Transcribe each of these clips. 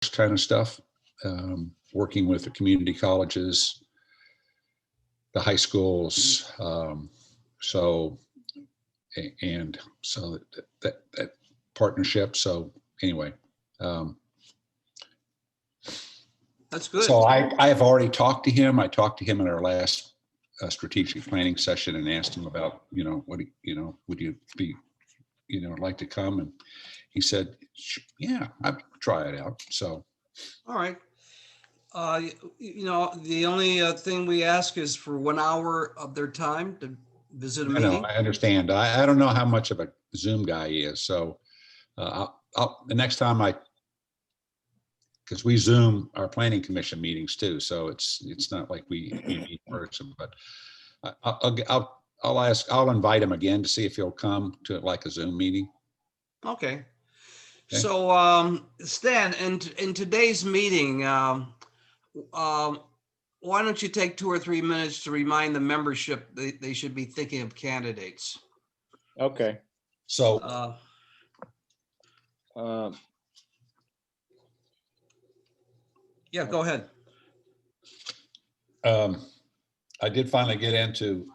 kind of stuff, working with the community colleges, the high schools. So that partnership. So anyway, that's good. So I have already talked to him. I talked to him in our last strategic planning session and asked him about, would you be, like to come? And he said, yeah, I'd try it out. So. All right. The only thing we ask is for 1 hour of their time to visit a meeting. I understand. I don't know how much of a Zoom guy he is. So the next time because we Zoom our planning commission meetings too. So it's not like we meet in person, but I'll invite him again to see if he'll come to like a Zoom meeting. Okay. So Stan, in today's meeting, why don't you take 2 or 3 minutes to remind the membership they should be thinking of candidates? Okay. So yeah, go ahead. I did finally get into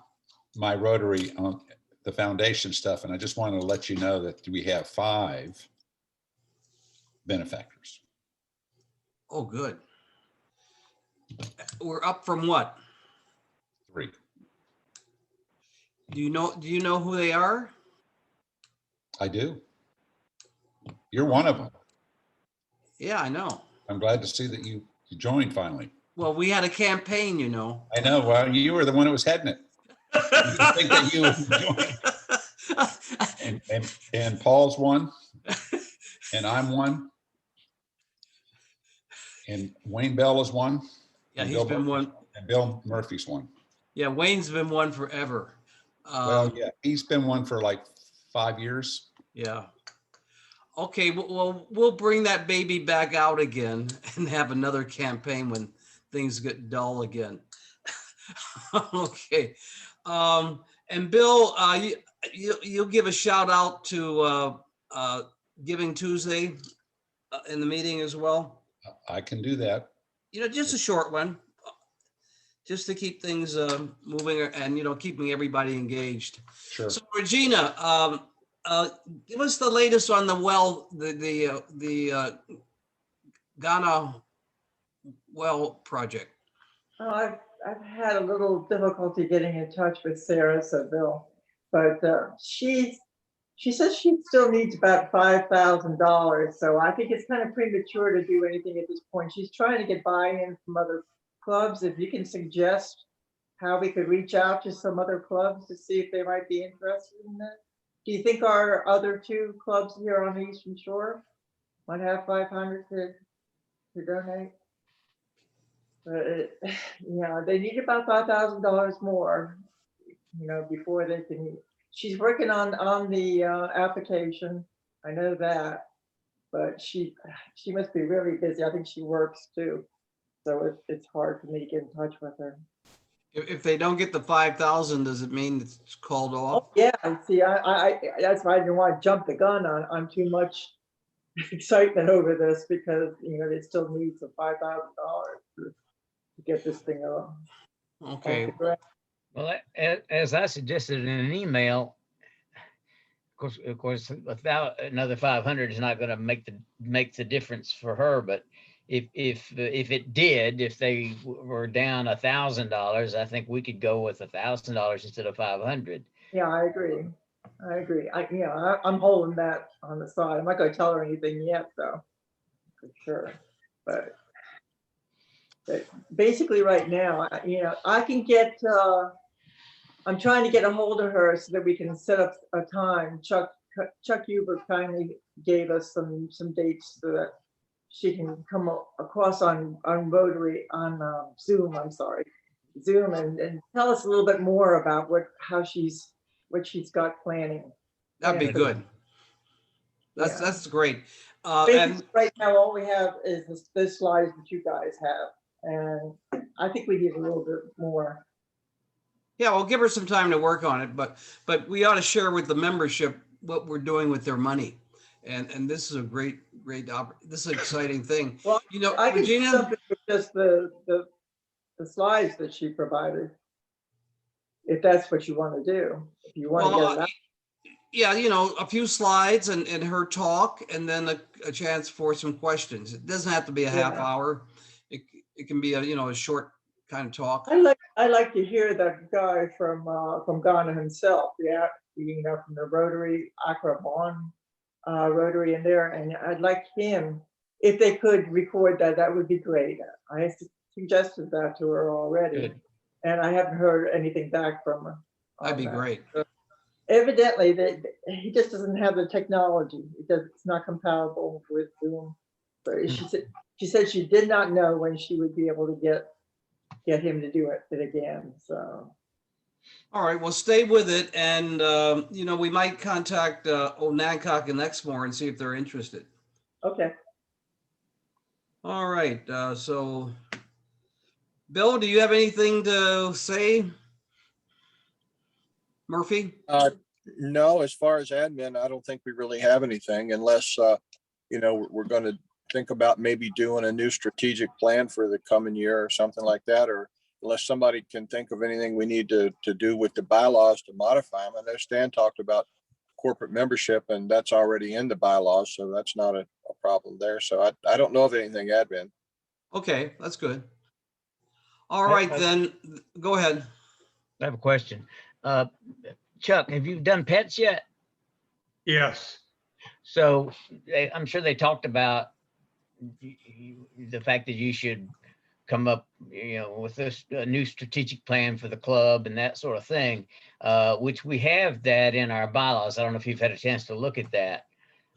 my Rotary on the foundation stuff, and I just wanted to let you know that we have 5 benefactors. Oh, good. We're up from what? 3. Do you know who they are? I do. You're one of them. Yeah, I know. I'm glad to see that you joined finally. Well, we had a campaign, I know. Well, you were the one who was heading it. You think that you would join. And Paul's one, and I'm one, and Wayne Bell is one. Yeah, he's been one. And Bill Murphy's one. Yeah, Wayne's been one forever. Well, yeah, he's been one for like 5 years. Yeah. Okay, well, we'll bring that baby back out again and have another campaign when things get dull again. Okay. And Bill, you'll give a shout out to Giving Tuesday in the meeting as well? I can do that. Just a short one, just to keep things moving and, keeping everybody engaged. Sure. So Regina, give us the latest on the Ghana well project. Oh, I've had a little difficulty getting in touch with Sarah Seville, but she says she still needs about $5,000. So I think it's kind of premature to do anything at this point. She's trying to get buy-in from other clubs. If you can suggest how we could reach out to some other clubs to see if they might be interested in that. Do you think our other 2 clubs here on the Eastern Shore might have 500 to donate? Yeah, they need about $5,000 more, before they can. She's working on the application. I know that, but she must be really busy. I think she works too, so it's hard for me to get in touch with her. If they don't get the 5,000, does it mean it's called off? Oh, yeah, see, I that's why I didn't want to jump the gun on too much excitement over this, because they still need some $5,000 to get this thing on. Okay. Well, as I suggested in an email, of course, without another 500 is not going to make the difference for her. But if it did, if they were down $1,000, I think we could go with $1,000 instead of 500. Yeah, I agree. I'm holding that on the side. I'm not going to tell her anything yet, though, for sure. But basically, right now, I can get. I'm trying to get a hold of her so that we can set up a time. Chuck Hubert kindly gave us some dates so that she can come across on Rotary on Zoom. I'm sorry, Zoom, and tell us a little bit more about what she's got planning. That'd be good. That's great. And right now, all we have is this slides that you guys have, and I think we need a little bit more. Yeah, we'll give her some time to work on it, but we ought to share with the membership what we're doing with their money. And this is a great, this is an exciting thing. Well, You know, I can do Regina, something with just the slides that she provided. If that's what you want to do, if you want to get it well, out. yeah, you know, a few slides and her talk, and then a chance for some questions. It doesn't have to be a half Yeah. hour. It can be a, you know, a short kind of talk. I like to hear that guy from Ghana himself, yeah, you know, from the Rotary, Accra Bonn, Rotary in there, and I'd like him, if they could record that, that would be great. I suggested that to her already, Good. and I haven't heard anything back from her. That'd on be that. great. Evidently, he just doesn't have the technology. It's not compatible with Zoom. So she said she did not know when she would be able to get him to do it again. So All right, well, stay with it, and you know, we might contact Old Nancock and Exmoor and see if they're interested. okay. All right, so Bill, do you have anything to say? Murphy? No, as far as admin, I don't think we really have anything unless, you know, we're going to think about maybe doing a new strategic plan for the coming year or something like that, or unless somebody can think of anything we need to do with the bylaws to modify them. I know Stan talked about corporate membership, and that's already in the bylaws, so that's not a problem there. So I don't know of anything admin. Okay, that's good. All right, then, go ahead. I have a question. Chuck, have you done pets yet? Yes, So I'm sure they talked about the fact that you should come up, you know, with this new strategic plan for the club and that sort of thing, which we have that in our bylaws. I don't know if you've had a chance to look at that.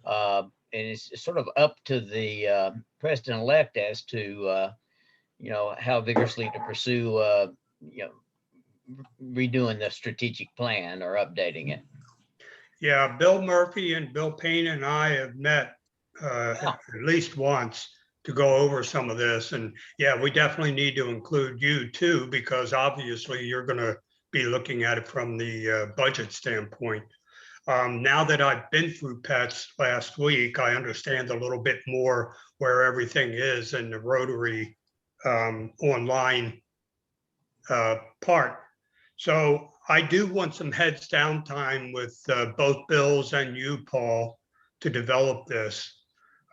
And it's sort of up to the president-elect as to, you know, how vigorously to pursue, you know, redoing the strategic plan or updating it. yeah, Bill Murphy and Bill Payne and I have met at least once to go over some of this. And yeah, we definitely need to include you too, because obviously you're going to be looking at it from the budget standpoint. Now that I've been through pets last week, I understand a little bit more where everything is in the Rotary online part. So I do want some heads down time with both Bills and you, Paul, to develop this.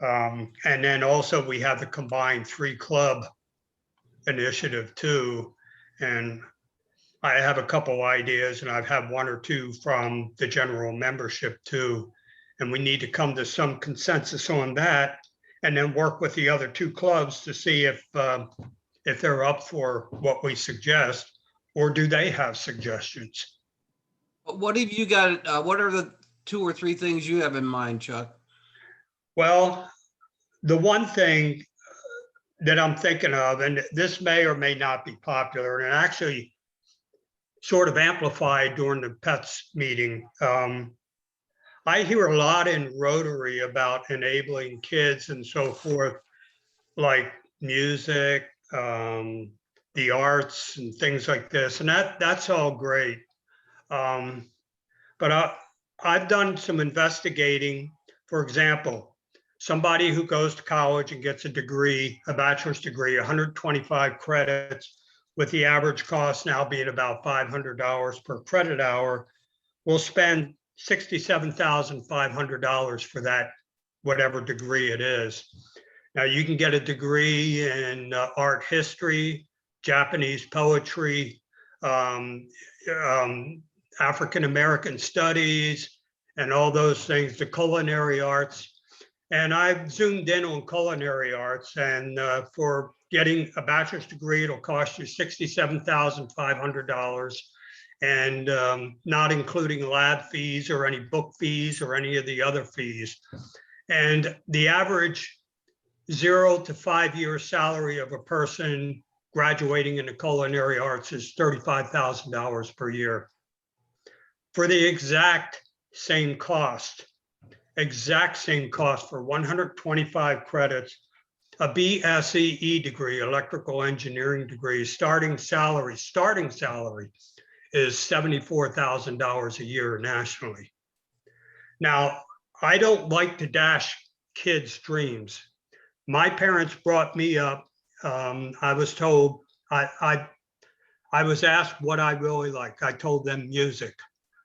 And then also we have the combined 3-club initiative too. And I have a couple ideas, and I've had 1 or 2 from the general membership too. And we need to come to some consensus on that, and then work with the other 2 clubs to see if they're up for what we suggest, or do they have suggestions? What have you got? What are the 2 or 3 things you have in mind, Chuck? Well, the one thing that I'm thinking of, and this may or may not be popular, and actually sort of amplified during the PETS meeting. I hear a lot in Rotary about enabling kids and so forth, like music, the arts and things like this. And that's all great. But I've done some investigating. For example, somebody who goes to college and gets a degree, a bachelor's degree, 125 credits, with the average cost now being about $500 per credit hour, will spend $67,500 for that, whatever degree it is. Now you can get a degree in art history, Japanese poetry, African-American studies, and all those things, the culinary arts. And I've zoomed in on culinary arts, and for getting a bachelor's degree, it'll cost you $67,500, and not including lab fees or any book fees or any of the other fees. And the average 0 to 5 year salary of a person graduating in the culinary arts is $35,000 per year. For the exact same cost for 125 credits, a BSEE degree, electrical engineering degree, starting salary is $74,000 a year nationally. Now, I don't like to dash kids' dreams. My parents brought me up. I was told, I was asked what I really like. I told them music,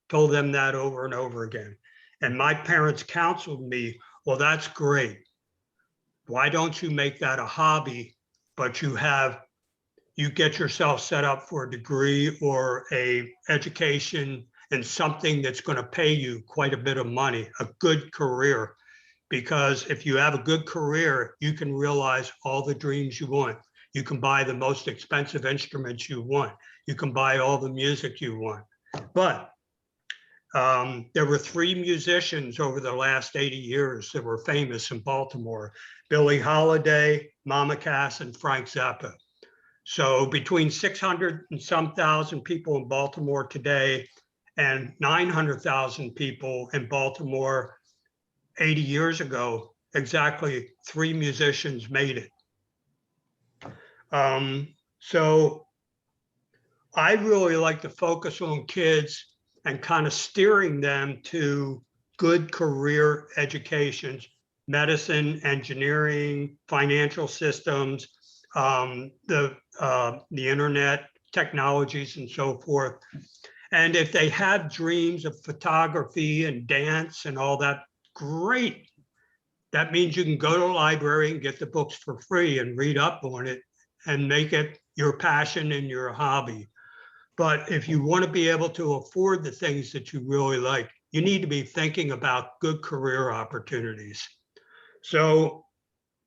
told them that over and over again. And my parents counseled me, well, that's great. Why don't you make that a hobby, but you get yourself set up for a degree or a education in something that's going to pay you quite a bit of money, a good career. Because if you have a good career, you can realize all the dreams you want. You can buy the most expensive instruments you want. You can buy all the music you want. But there were 3 musicians over the last 80 years that were famous in Baltimore: Billie Holiday, Mama Cass, and Frank Zappa. So between 600 and some thousand people in Baltimore today and 900,000 people in Baltimore 80 years ago, exactly 3 musicians made it. So I really like to focus on kids and kind of steering them to good career educations, medicine, engineering, financial systems, the internet, technologies, and so forth. And if they have dreams of photography and dance and all that, great. That means you can go to the library and get the books for free and read up on it and make it your passion and your hobby. But if you want to be able to afford the things that you really like, you need to be thinking about good career opportunities. So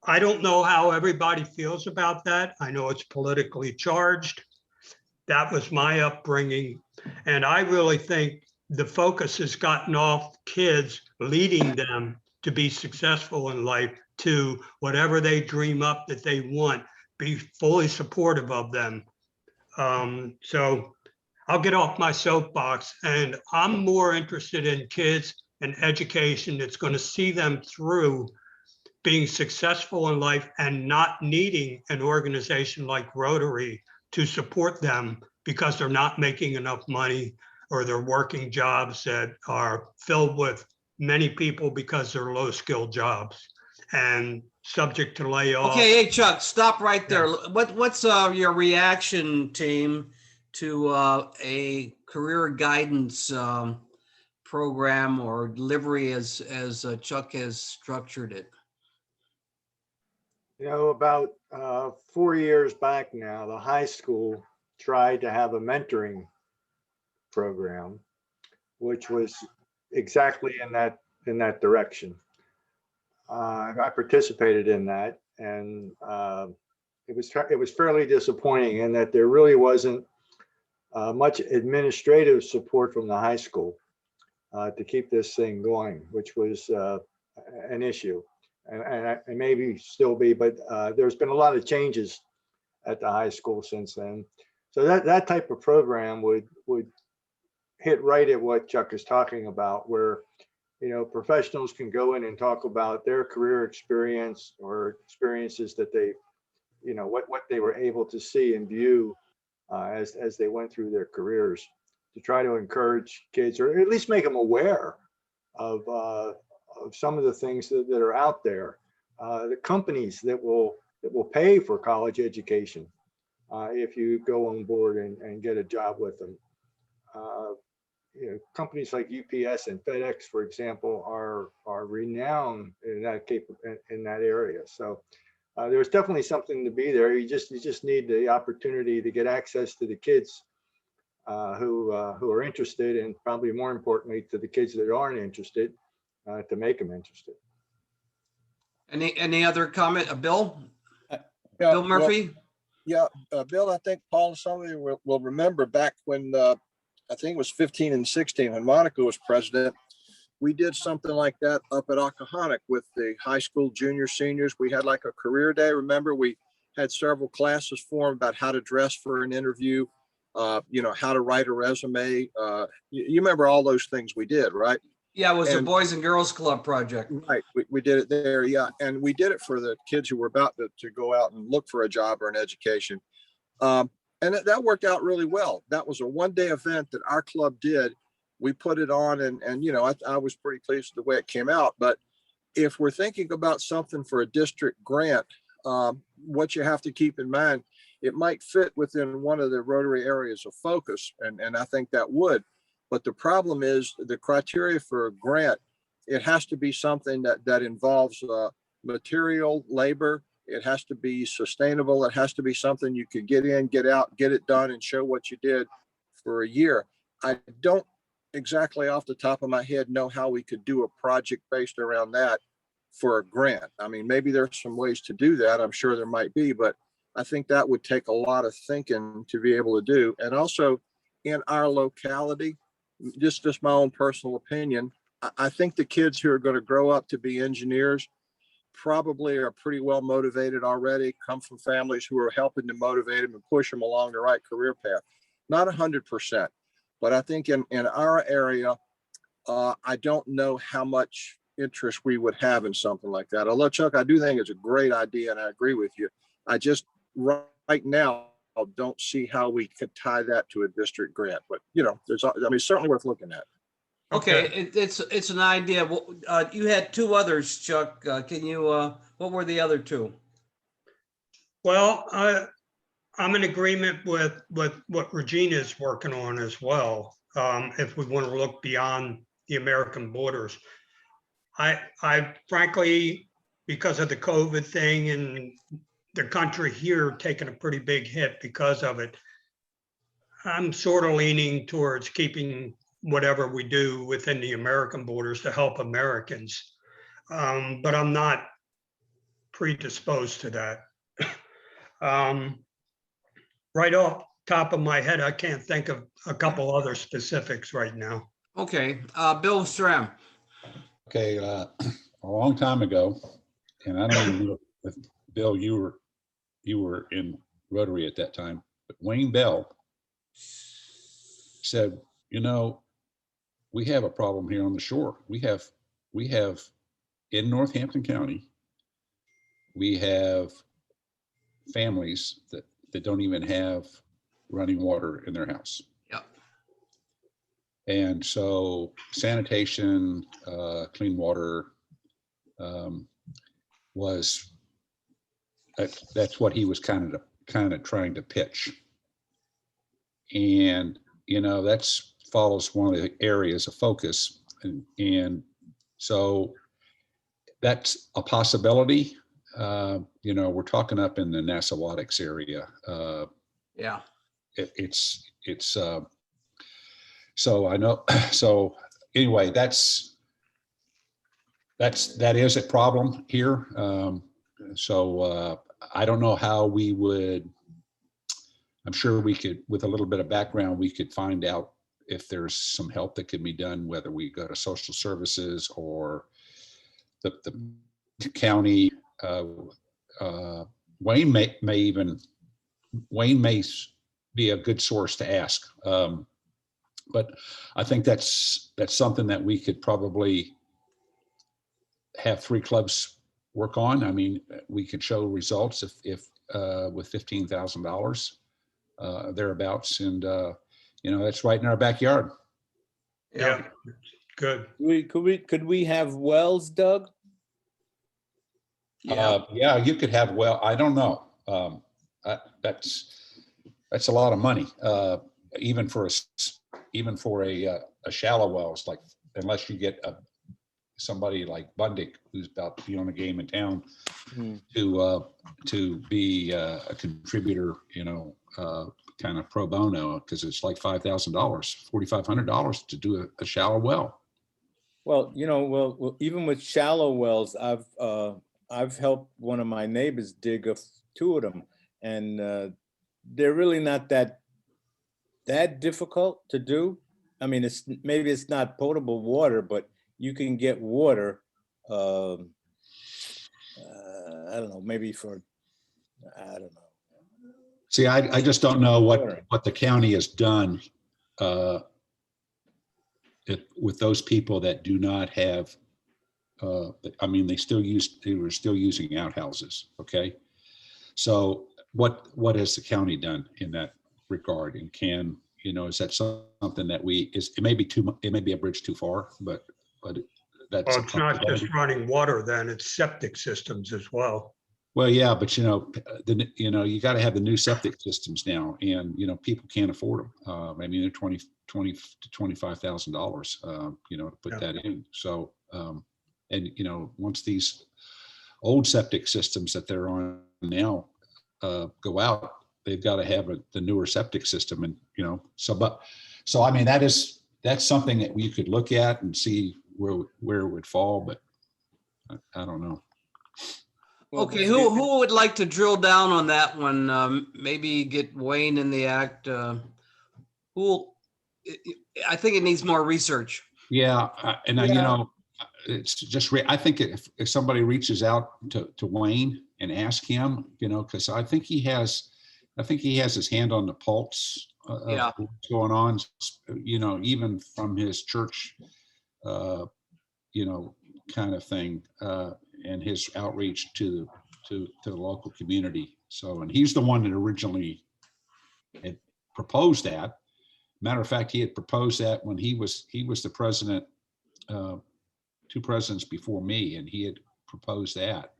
I don't know how everybody feels about that. I know it's politically charged. That was my upbringing. And I really think the focus has gotten off kids, leading them to be successful in life, to whatever they dream up that they want, be fully supportive of them. So I'll get off my soapbox, and I'm more interested in kids and education that's going to see them through being successful in life and not needing an organization like Rotary to support them because they're not making enough money or they're working jobs that are filled with many people because they're low-skilled jobs and subject to layoff. Okay, hey Chuck, stop right there. What's your reaction, team, to a career guidance program or delivery as Chuck has structured it? You know, about 4 years back now, the high school tried to have a mentoring program, which was exactly in that direction. I participated in that, and it was fairly disappointing in that there really wasn't much administrative support from the high school to keep this thing going, which was an issue. And maybe still be, but there's been a lot of changes at the high school since then. So that type of program would hit right at what Chuck is talking about, where professionals can go in and talk about their career experience or experiences that they, what they were able to see and view as they went through their careers, to try to encourage kids, or at least make them aware of some of the things that are out there, the companies that will pay for college education if you go on board and get a job with them. Companies like UPS and FedEx, for example, are renowned in that area. So there's definitely something to be there. You just need the opportunity to get access to the kids who are interested, and probably more importantly to the kids that aren't interested, to make them interested. Any other comment, Bill? Yeah, Bill Murphy? Bill, I think Paul and some of you will remember back when I think it was 15 and 16, when Monica was president, we did something like that up at Occohannock with the high school juniors, seniors. We had like a career day. Remember, we had several classes for them about how to dress for an interview, how to write a resume. You remember all those things we did, right? Yeah, it was a Boys and Girls Club project. Right, we did it there, yeah. And we did it for the kids who were about to go out and look for a job or an education. And that worked out really well. That was a one-day event that our club did. we put it on and, you know, I was pretty pleased with the way it came out. But if we're thinking about something for a district grant, what you have to keep in mind, it might fit within one of the Rotary areas of focus. And I think that would. But the problem is the criteria for a grant, it has to be something that involves material, labor. It has to be sustainable. It has to be something you could get in, get out, get it done, and show what you did for a year. I don't exactly off the top of my head know how we could do a project based around that for a grant. I mean, maybe there's some ways to do that. I'm sure there might be, but I think that would take a lot of thinking to be able to do. And also in our locality, just my own personal opinion, I think the kids who are going to grow up to be engineers probably are pretty well motivated already, come from families who are helping to motivate them and push them along the right career path. Not 100%, but I think in our area, I don't know how much interest we would have in something like that. Although, Chuck, I do think it's a great idea and I agree with you. I just right now don't see how we could tie that to a district grant, but you know, it's certainly worth looking at. Okay, it's an idea. Well, you had two others, Chuck. Can you, what were the other two? Well, I'm in agreement with what Regina's working on as well. If we want to look beyond the American borders, I frankly, because of the COVID thing and the country here taking a pretty big hit because of it, I'm sort of leaning towards keeping whatever we do within the American borders to help Americans. But I'm not predisposed to that. Right off top of my head, I can't think of a couple other specifics right now. Okay, Bill Stram. Okay, a long time ago, and I don't even know if Bill, you were in Rotary at that time, but Wayne Bell said, you know, we have a problem here on the shore. We have in Northampton County, we have families that don't even have running water in their house. Yep. And so sanitation, clean water was, that's what he was kind of trying to pitch. And, you know, that's follows one of the areas of focus. And so that's a possibility. You know, we're talking up in the Nassauatics area. Yeah. So I know, so anyway, that is a problem here. So I don't know how we would, I'm sure we could, with a little bit of background, we could find out if there's some help that can be done, whether we go to social services or the county. Wayne may be a good source to ask. But I think that's something that we could probably have 3 clubs work on. I mean, we could show results if with $15,000 thereabouts, and you know, that's right in our backyard. Yeah, good. Could we have wells dug? Yeah, you could have, well, I don't know. That's a lot of money, even for a shallow well. It's like, unless you get somebody like Bundick, who's about to be on a game in town, to be a contributor, you know, kind of pro bono, because it's like $5,000, $4,500 to do a shallow well. Well, you know, well, even with shallow wells, I've helped one of my neighbors dig 2 of them, and they're really not that difficult to do. I mean, maybe it's not potable water, but you can get water. I don't know, maybe for, I don't know. See, I just don't know what the county has done with those people that do not have. I mean, they were still using outhouses. Okay, so what has the county done in that regard? And can, you know, is that something that it may be it may be a bridge too far, but that's. Well, it's not just running water then, it's septic systems as well. Well, yeah, but you know, you got to have the new septic systems now, and you know, people can't afford them. I mean, they're $20,000 to $25,000, you know, to put that in. So, and you know, once these old septic systems that they're on now go out, they've got to have the newer septic system, and you know, so I mean, that's something that we could look at and see where it would fall, but I don't know. Well, Okay, who would like to drill down on that one? Maybe get Wayne in the act. I think it needs more research. Yeah, and you Yeah. know, it's just I think if somebody reaches out to Wayne and ask him, you know, because I think he has his hand on the pulse of Yeah. what's going on, you know, even from his church, you know, kind of thing, and his outreach to the local community. So, and he's the one that originally had proposed that. Matter of fact, he had proposed that when he was the president, 2 presidents before me, and he had proposed that,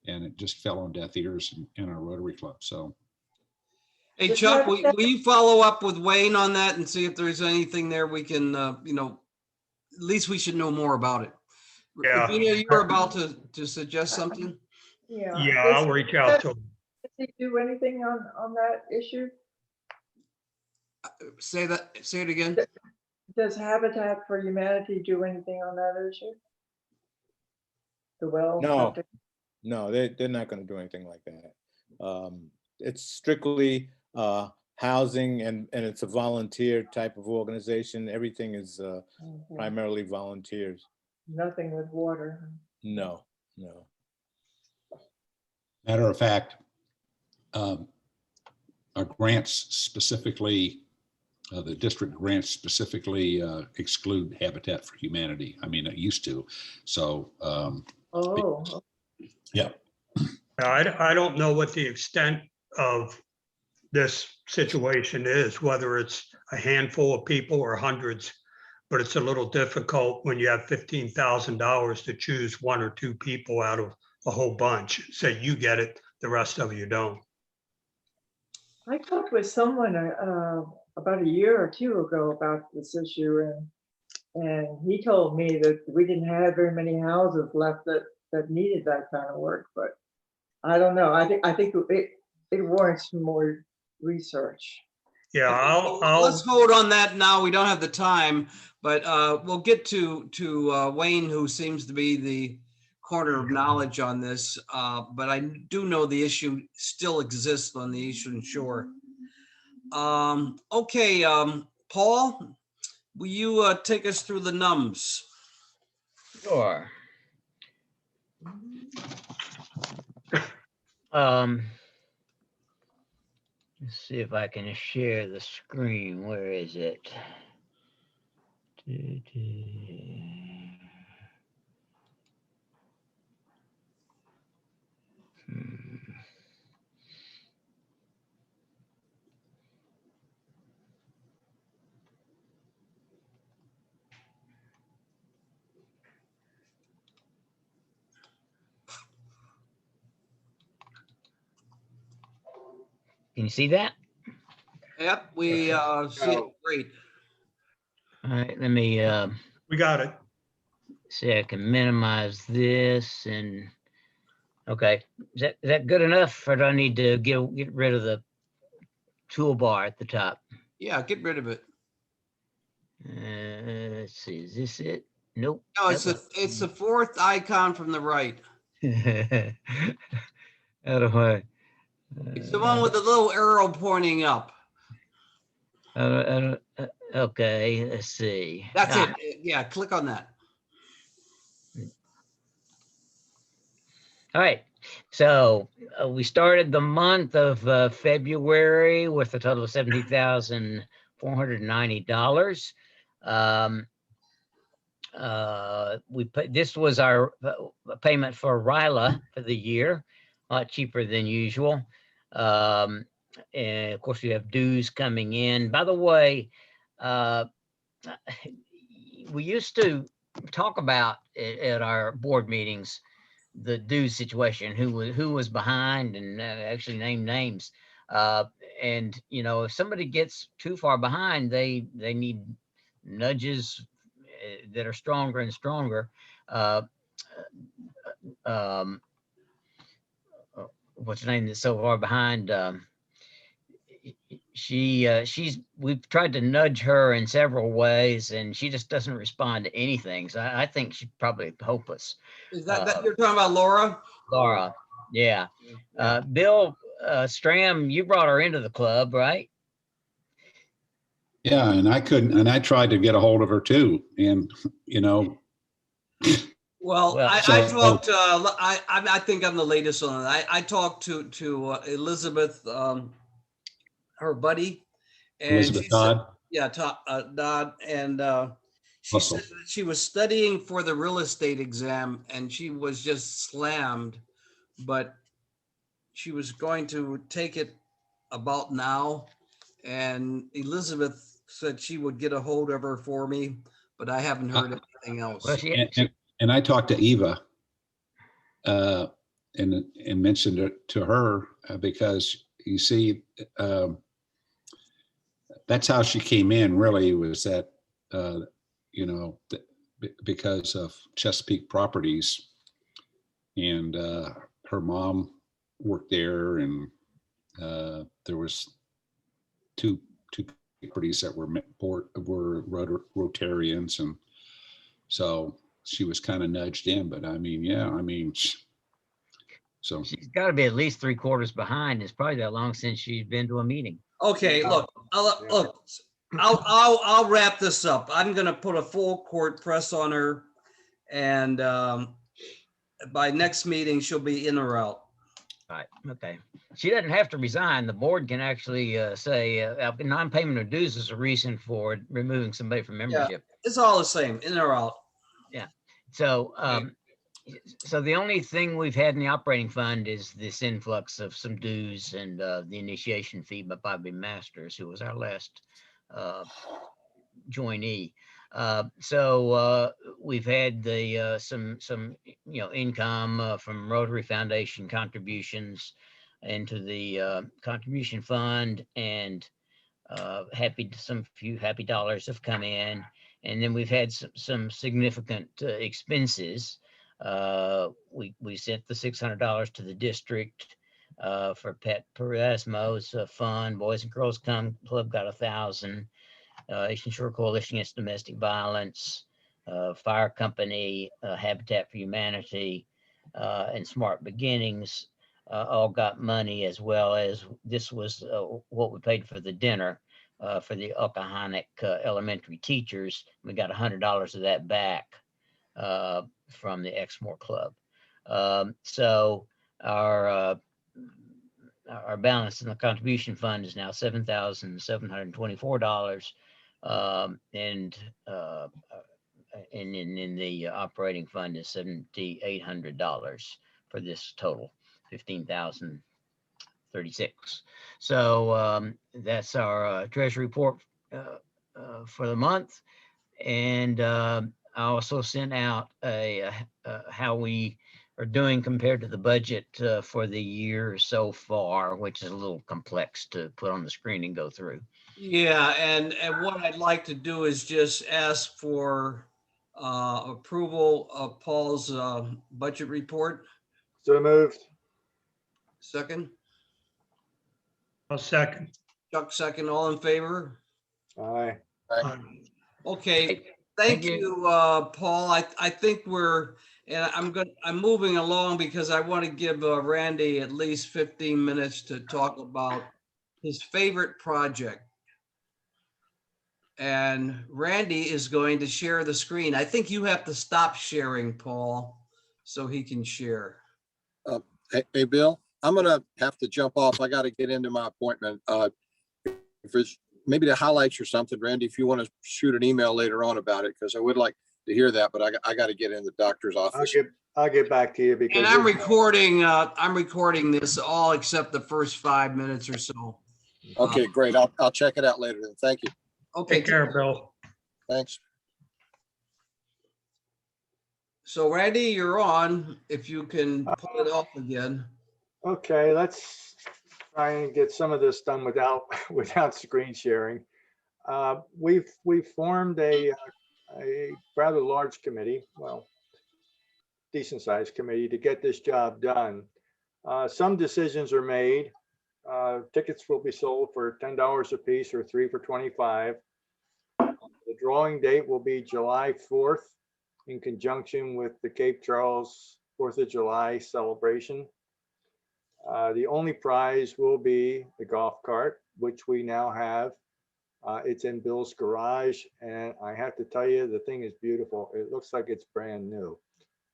and it just fell on deaf ears in our Rotary Club. So, Hey, Just Chuck, have- will you follow up with Wayne on that and see if there's anything there we can, you know, at least we should know more about it. Yeah. Regina, you were about to suggest something? Yeah. Yeah, Does- I'll reach out to him. Does he do anything on that issue? Say it again. Does Habitat for Humanity do anything on that issue? The well? No. septic? No, they're not going to do anything like that. It's strictly housing, and it's a volunteer type of organization. Everything is Mhm. primarily volunteers. Nothing with water. No. matter of fact, our grants specifically, the district grants specifically exclude Habitat for Humanity. I mean, it used to. So, Oh, yeah. I don't know what the extent of this situation is, whether it's a handful of people or hundreds, but it's a little difficult when you have $15,000 to choose 1 or 2 people out of a whole bunch. Say you get it, the rest of you don't. I talked with someone about a year or 2 ago about this issue, and he told me that we didn't have very many houses left that needed that kind of work, but I don't know. I think it warrants some more research. Yeah, Let's vote on that now. We don't have the time, but we'll get to Wayne, who seems to be the corner of knowledge on this. But I do know the issue still exists on the Eastern Shore. Okay, Paul, will you take us through the nums? Sure. Let's see if I can share the screen. Where is it? Can you see that? Yep, we see it. Great. All right, let me we got it. see. I can minimize this, and okay, is that good enough, or do I need to get rid of the toolbar at the top? Yeah, get rid of it. Let's see, is this it? Nope. No, it's the 4th icon from the right. How do I? It's the one with the little arrow pointing up. Okay, let's see. That's it. Yeah, click on that. All right. So we started the month of February with a total of $70,490. This was our payment for RILA for the year, a lot cheaper than usual. And of course, we have dues coming in. By the way, we used to talk about at our board meetings the dues situation, who was behind, and actually name names. And you know, if somebody gets too far behind, they need nudges that are stronger and stronger. Uh, um, what's her name that's so far behind? We've tried to nudge her in several ways, and she just doesn't respond to anything. So I think she's probably hopeless. Is that you're talking about Laura? Laura, yeah. Bill Stram, you brought her into the club, right? Yeah, and I couldn't, and I tried to get a hold of her too, and you know. Well, Well, I So- talked. I think I'm the latest on it. I talked to Elizabeth, her buddy, and Elizabeth she said, Dodd, yeah, Dodd, and she Russell. said that she was studying for the real estate exam, and she was just slammed, but she was going to take it about now. And Elizabeth said she would get a hold of her for me, but I haven't heard anything else. well, and I talked to Eva, and mentioned it to her because you see, that's how she came in. Really, was that you know because of Chesapeake Properties, and her mom worked there, and there was two properties that were Rotarians, and so she was kind of nudged in. But I mean, yeah, I mean, so she's got to be at least 3/4 behind. It's probably that long since she's been to a meeting. Okay, look, I'll wrap this up. I'm gonna put a full court press on her, and by next meeting, she'll be in or out. Right. Okay. She doesn't have to resign. The board can actually say non-payment of dues is a reason for removing somebody from membership. It's all the same, in or out. So, so the only thing we've had in the operating fund is this influx of some dues and the initiation fee by Bobby Masters, who was our last joinee. So we've had the some income from Rotary Foundation contributions into the contribution fund, and some few happy dollars have come in, and then we've had some significant expenses. We sent the $600 to the district for Pet Peresmo's fund. Boys and Girls Club got 1,000. Eastern Shore Coalition Against Domestic Violence, Fire Company, Habitat for Humanity, and Smart Beginnings all got money, as well as this was what we paid for the dinner for the Okahonic elementary teachers. We got $100 of that back from the Exmoor Club. So our balance in the contribution fund is now $7,724. And in the operating fund is $7,800 for this total, $15,036. So that's our treasury report for the month. And I also sent out how we are doing compared to the budget for the year so far, which is a little complex to put on the screen and go through. Yeah, and what I'd like to do is just ask for approval of Paul's budget report. So moved. Second, I'll second. Chuck, second, all in favor? Aye. Okay, thank you, Paul. I think I'm moving along because I want to give Randy at least 15 minutes to talk about his favorite project. And Randy is going to share the screen. I think you have to stop sharing, Paul, so he can share. Hey, Bill, I'm gonna have to jump off. I got to get into my appointment. If there's maybe the highlights or something, Randy, if you want to shoot an email later on about it, because I would like to hear that, but I got to get in the doctor's office. I'll get back to you because. And I'm recording this all except the first 5 minutes or so. Okay, great. I'll check it out later then. Thank you. Okay, Take care, Bill. Thanks. so Randy, you're on. If you can pull it off again. Okay, let's try and get some of this done without without screen sharing. We've formed a rather large committee, well, decent sized committee to get this job done. Some decisions are made. Tickets will be sold for $10 a piece or 3 for 25. The drawing date will be July 4th in conjunction with the Cape Charles 4th of July celebration. The only prize will be the golf cart, which we now have. It's in Bill's garage, and I have to tell you, the thing is beautiful. It looks like it's brand new.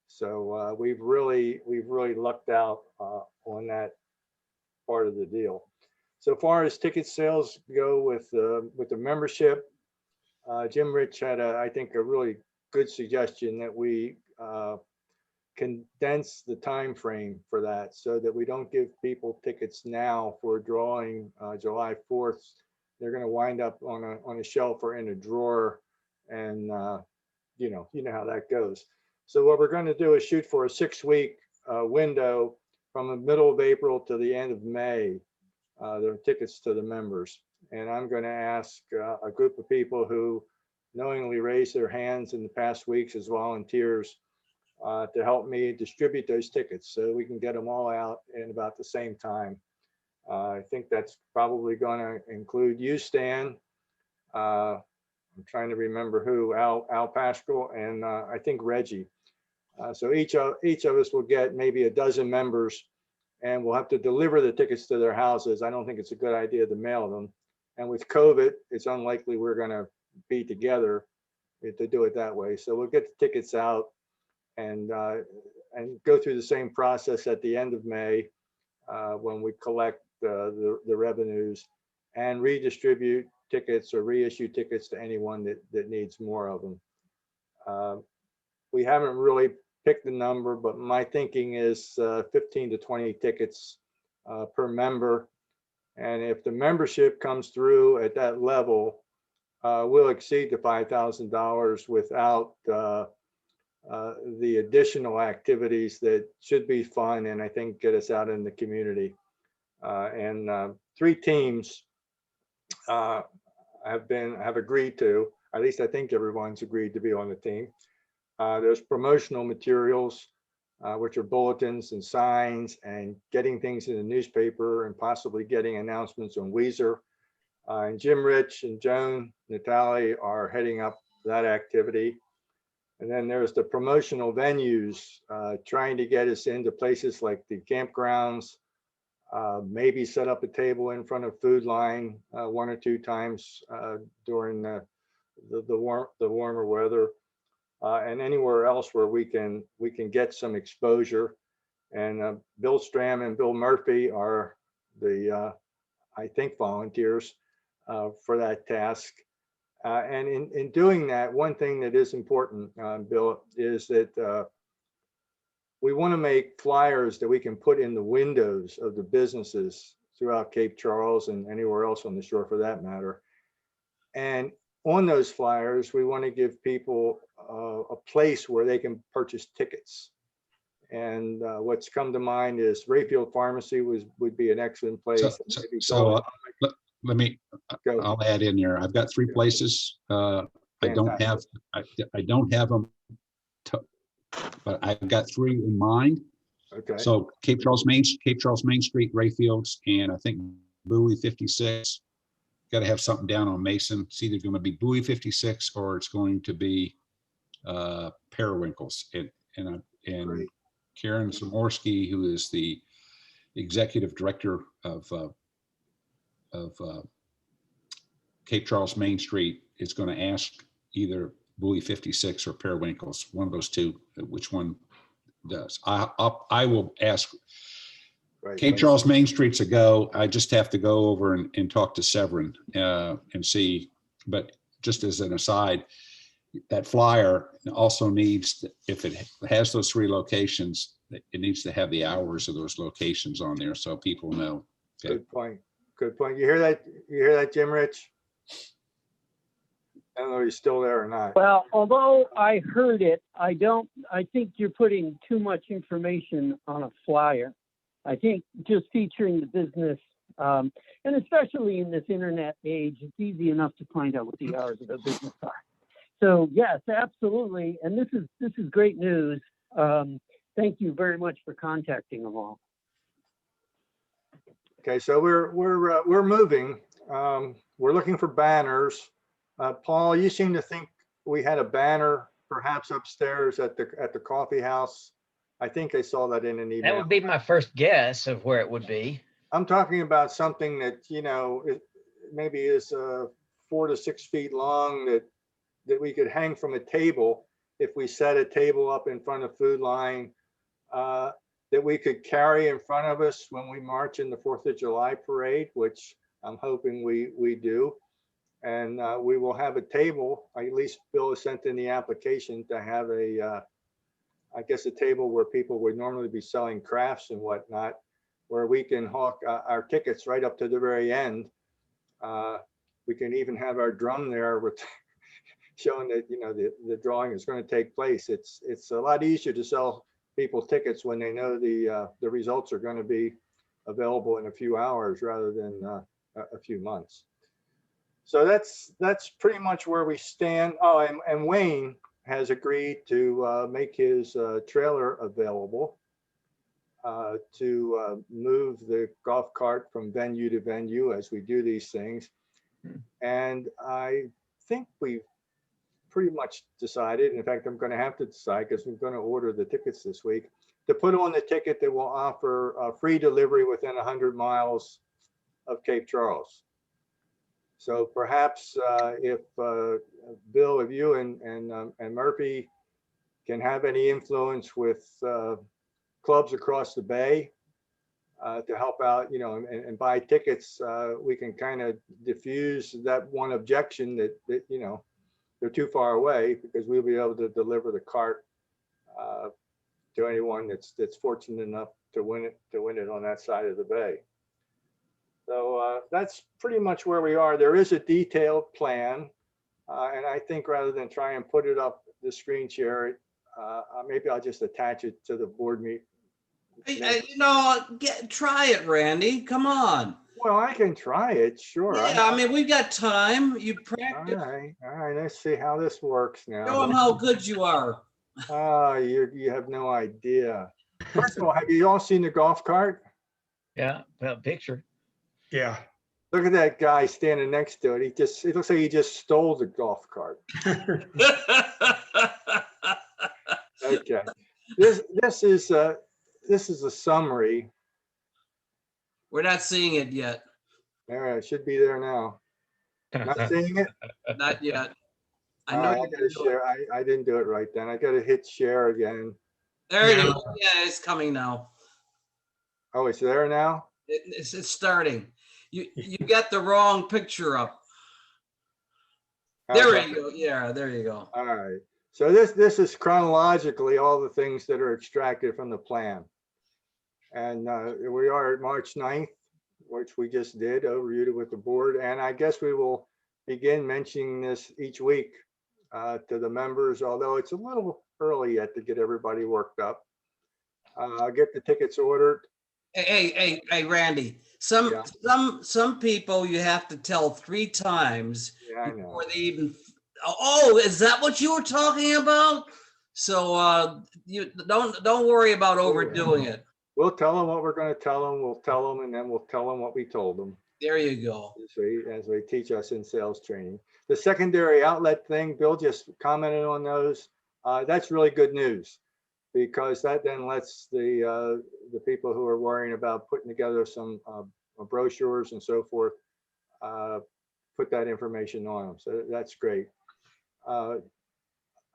So we've really lucked out on that part of the deal. So far as ticket sales go with the membership, Jim Rich had I think a really good suggestion that we condense the time frame for that so that we don't give people tickets now for a drawing July 4th. They're going to wind up on a shelf or in a drawer, and you know how that goes. So what we're going to do is shoot for a 6-week window from the middle of April to the end of May. There are tickets to the members, and I'm going to ask a group of people who knowingly raised their hands in the past weeks as volunteers to help me distribute those tickets so we can get them all out in about the same time. I think that's probably going to include you, Stan. I'm trying to remember who, Al Pascal, and I think Reggie. So each of us will get maybe a dozen members, and we'll have to deliver the tickets to their houses. I don't think it's a good idea to mail them. And with COVID, it's unlikely we're going to be together to do it that way. So we'll get the tickets out and go through the same process at the end of May when we collect the revenues and redistribute tickets or reissue tickets to anyone that needs more of them. We haven't really picked the number, but my thinking is 15 to 20 tickets per member. And if the membership comes through at that level, we'll exceed the $5,000 without the additional activities that should be fun and I think get us out in the community. And 3 teams have agreed to, at least I think everyone's agreed to be on the team. There's promotional materials, which are bulletins and signs and getting things in the newspaper and possibly getting announcements on Weezer. And Jim Rich and Joan Natali are heading up that activity. And then there's the promotional venues, trying to get us into places like the campgrounds, maybe set up a table in front of Food Line 1 or 2 times during the warmer weather, and anywhere else where we can get some exposure. And Bill Stram and Bill Murphy are the I think volunteers for that task. And in doing that, one thing that is important, Bill, is that we want to make flyers that we can put in the windows of the businesses throughout Cape Charles and anywhere else on the shore for that matter. And on those flyers, we want to give people a place where they can purchase tickets. And what's come to mind is Rayfield Pharmacy would be an excellent place. I'll add in there. I've got 3 places. I don't have them, but I've got 3 in mind. Okay. So Cape Charles Main Street, Rayfields, and I think Bowie 56. Got to have something down on Mason. It's either going to be Bowie 56 or it's going to be Periwinkles. And Karen Zamorsky, who is the executive director of Cape Charles Main Street, is going to ask either Bowie 56 or Periwinkles, one of those 2, which one does. I will ask. Right. Cape Charles Main Street's a go. I just have to go over and talk to Severin and see. But just as an aside, that flyer also needs, if it has those 3 locations, it needs to have the hours of those locations on there so people know. Okay. Good point. Good point. You hear that? You hear that, Jim Rich? I don't know if he's still there or not. Well, although I heard it, I think you're putting too much information on a flyer. I think just featuring the business, and especially in this internet age, it's easy enough to find out what the hours of the business are. So yes, absolutely. And this is great news. Thank you very much for contacting them all. Okay, so we're moving. We're looking for banners. Paul, you seem to think we had a banner perhaps upstairs at the coffee house. I think I saw that in an email. That would be my first guess of where it would be. I'm talking about something that, it maybe is 4 to 6 feet long that we could hang from a table if we set a table up in front of Food Line, that we could carry in front of us when we march in the 4th of July parade, which I'm hoping we do. And we will have a table, at least Bill has sent in the application to have I guess a table where people would normally be selling crafts and whatnot, where we can hawk our tickets right up to the very end. We can even have our drum there with showing that, the drawing is going to take place. It's a lot easier to sell people tickets when they know the results are going to be available in a few hours rather than a few months. So that's pretty much where we stand. Oh, and Wayne has agreed to make his trailer available to move the golf cart from venue to venue as we do these things. And I think we've pretty much decided, in fact, I'm going to have to decide because we're going to order the tickets this week, to put on the ticket that will offer free delivery within 100 miles of Cape Charles. So perhaps if Bill, if you and Murphy can have any influence with clubs across the bay to help out, and buy tickets, we can kind of diffuse that one objection that they're too far away, because we'll be able to deliver the cart to anyone that's fortunate enough to win it on that side of the bay. So that's pretty much where we are. There is a detailed plan, and I think rather than try and put it up the screen share, maybe I'll just attach it to the board meet. Try it, Randy. Come on. Well, I can try it, sure. Yeah, I mean, we've got time. You practice. All right. Let's see how this works now. Show them how good you are. You have no idea. First of all, have you all seen the golf cart? Yeah, well, picture. Yeah. Look at that guy standing next to it. It looks like he just stole the golf cart. Okay. This is a summary. We're not seeing it yet. All right, it should be there now. Not seeing it? Not yet. I know I you gotta share. I didn't do it right then. I gotta hit share again. There it is. Yeah, it's coming now. Oh, it's there now? It's starting. You got the wrong picture up. There you go. Yeah, there you go. All right. So this is chronologically all the things that are extracted from the plan. And we are at March 9th, which we just did, overviewed it with the board. And I guess we will begin mentioning this each week to the members, although it's a little early yet to get everybody worked up. I'll get the tickets ordered. Hey, Randy. Some people you have to tell 3 times before they even. Oh, is that what you were talking about? So you don't worry about overdoing it. We'll tell them what we're going to tell them. We'll tell them, and then we'll tell them what we told them. There you go. As they teach us in sales training. The secondary outlet thing, Bill just commented on those. That's really good news, because that then lets the people who are worrying about putting together some brochures and so forth, put that information on them. So that's great.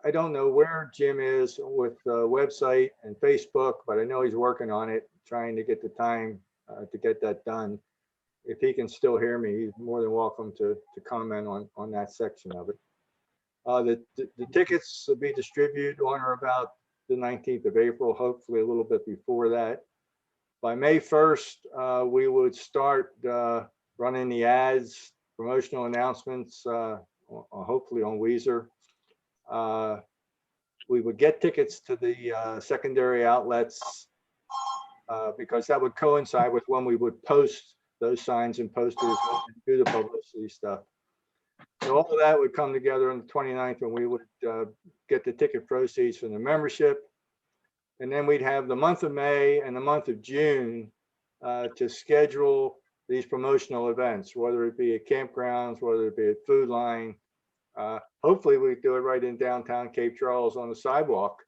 I don't know where Jim is with the website and Facebook, but I know he's working on it, trying to get the time to get that done. If he can still hear me, he's more than welcome to comment on that section of it. The tickets will be distributed on or about the 19th of April, hopefully a little bit before that. By May 1st, we would start running the ads, promotional announcements, hopefully on Weezer. We would get tickets to the secondary outlets because that would coincide with when we would post those signs and posters and do the publicity stuff. So all of that would come together on the 29th when we would get the ticket proceeds from the membership. And then we'd have the month of May and the month of June to schedule these promotional events, whether it be at campgrounds, whether it be at Food Line. Hopefully we do it right in downtown Cape Charles on the sidewalk,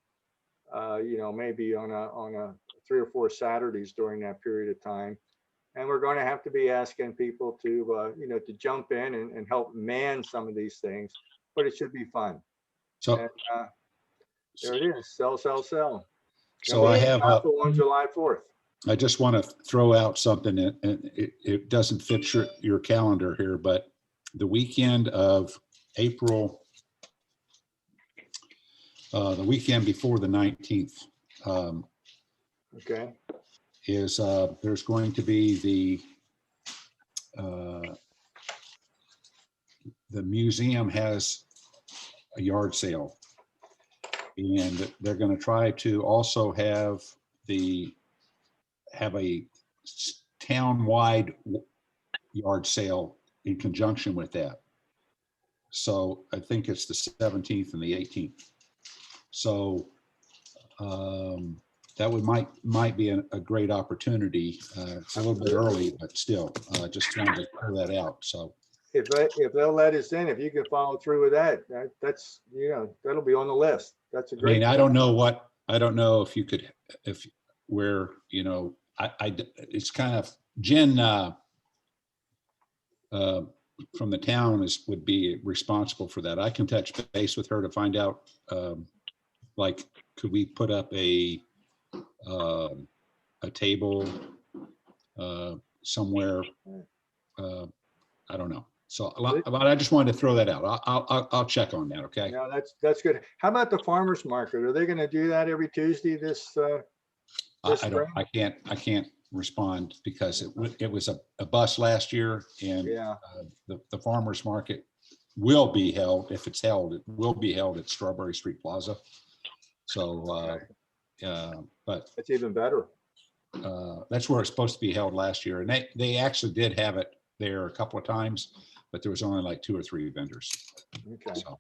maybe on a 3 or 4 Saturdays during that period of time. And we're going to have to be asking people to, to jump in and help man some of these things, but it should be fun. So, And, there it is, sell, sell, sell. so I have, on July 4th. I just want to throw out something, and it doesn't fit your calendar here, but the weekend of April, the weekend before the 19th, Okay. is there's going to be the museum has a yard sale, and they're going to try to also have a town-wide yard sale in conjunction with that. So I think it's the 17th and the 18th. So that might be a great opportunity. It's a little bit early, but still, just trying to clear that out. So If they'll let us in, if you can follow through with that, that's, that'll be on the list. That's a I great. mean, I don't know if you could, it's kind of Jen from the town would be responsible for that. I can touch base with her to find out, could we put up a table somewhere? I don't know. So I just wanted to throw that out. I'll check on that. Okay. No, that's good. How about the farmers market? Are they going to do that every Tuesday this spring? I can't respond because it was a bust last year, and Yeah. The farmers market will be held, if it's held, it will be held at Strawberry Street Plaza. So, but That's even better. that's where it's supposed to be held last year, and they actually did have it there a couple of times, but there was only like 2 or 3 vendors. Okay. So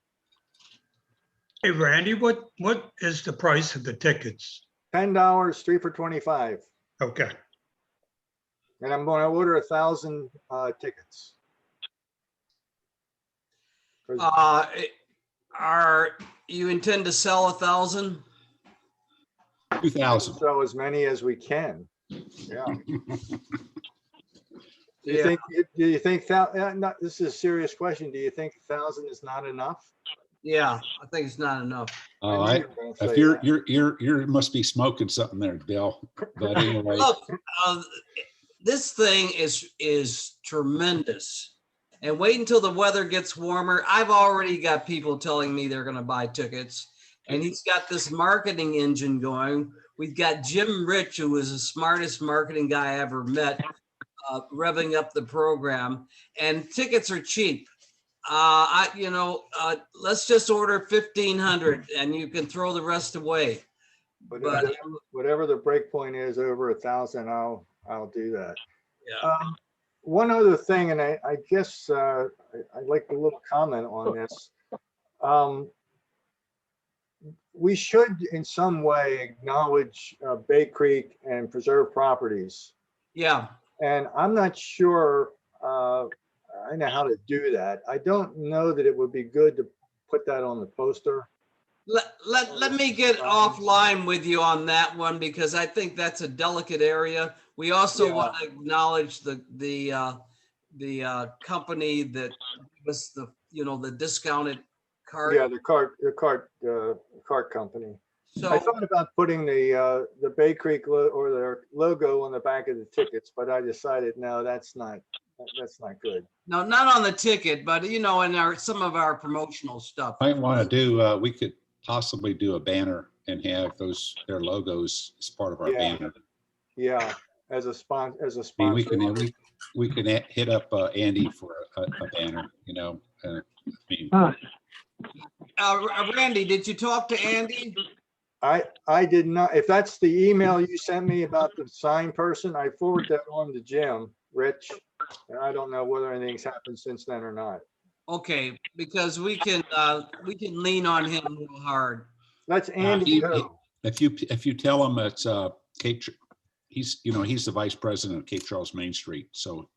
Hey, Randy, what is the price of the tickets? $10, 3 for $25. Okay. And I'm going to order 1,000 tickets. You intend to sell 1,000? 2,000. So as many as we can. Yeah. Do you think that, this is a serious question. Do you think 1,000 is not enough? Yeah, I think it's not enough. If you must be smoking something there, Bill. But anyway, Look, this thing is tremendous. And wait until the weather gets warmer. I've already got people telling me they're going to buy tickets. And he's got this marketing engine going. We've got Jim Rich, who is the smartest marketing guy I ever met, revving up the program. And tickets are cheap. Let's just order 1,500 and you can throw the rest away. But whatever the break point is over 1,000, I'll do that. Yeah. One other thing, and I guess I'd like a little comment on this. We should in some way acknowledge Bay Creek and preserve properties. Yeah. And I'm not sure I know how to do that. I don't know that it would be good to put that on the poster. Let me get offline with you on that one, because I think that's a delicate area. We also want to acknowledge the company that was the discounted cart. Yeah, the cart company. I So, thought about putting the Bay Creek or their logo on the back of the tickets, but I decided, no, that's not good. no, not on the ticket, but in some of our promotional stuff. Might want to do, we could possibly do a banner and have their logos as part of our Yeah. banner. Yeah, as a I mean, sponsor. we can hit up Andy for a banner, I mean, Randy, did you talk to Andy? I did not, if that's the email you sent me about the sign person, I forwarded that on to Jim, Rich. And I don't know whether anything's happened since then or not. Okay, because we can lean on him real hard. That's Andy. Who? if you tell him it's he's the vice president of Cape Charles Main Street, so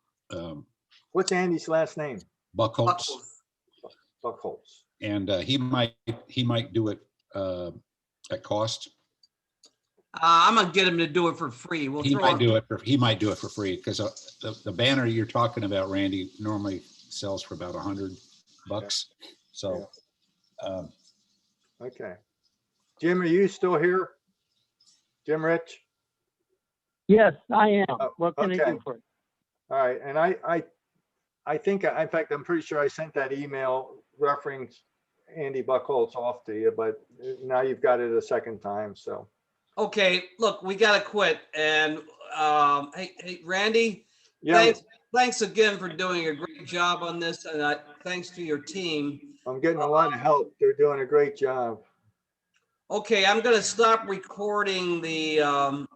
What's Andy's last name? Buckholz, Buckholz. and he might do it at cost. I'm gonna get him to do it for free. He might do it for free, because the banner you're talking about, Randy, normally sells for about $100. So, Okay. Jim, are you still here? Jim Rich? Yes, I am. Oh, What can I okay. do for you? All right, and I think, in fact, I'm pretty sure I sent that email referring Andy Buckholz off to you, but now you've got it a second time, so. Okay, look, we gotta quit. And hey, Randy, Yeah, thanks again for doing a great job on this, and thanks to your team. I'm getting a lot of help. They're doing a great job. Okay, I'm gonna stop recording the